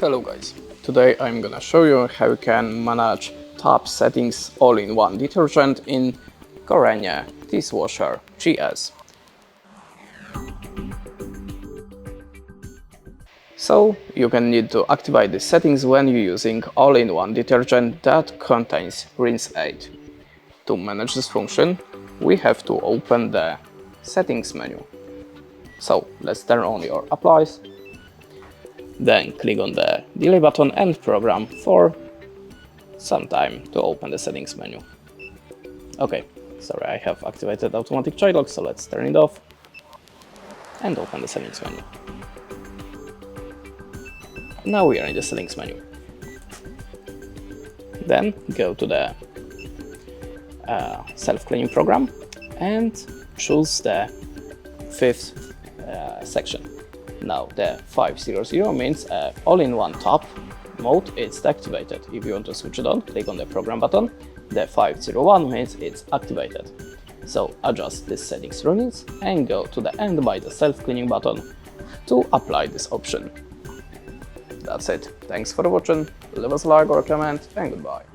Hello guys, today I'm gonna show you how you can manage tap settings all-in-one detergent in GORENJE Dishwasher GS. So you can need to activate the settings when you're using all-in-one detergent that contains rinse aid. To manage this function, we have to open the settings menu. So let's turn on your applies. Then click on the delay button and program for some time to open the settings menu. Okay, sorry, I have activated automatic child lock, so let's turn it off and open the settings menu. Now we are in the settings menu. Then go to the self-cleaning program and choose the fifth section. Now the 500 means all-in-one tap mode is activated. If you want to switch it on, click on the program button. The 501 means it's activated. So adjust this settings runnings and go to the end by the self-cleaning button to apply this option. That's it. Thanks for watching. Leave us a like or a comment and goodbye.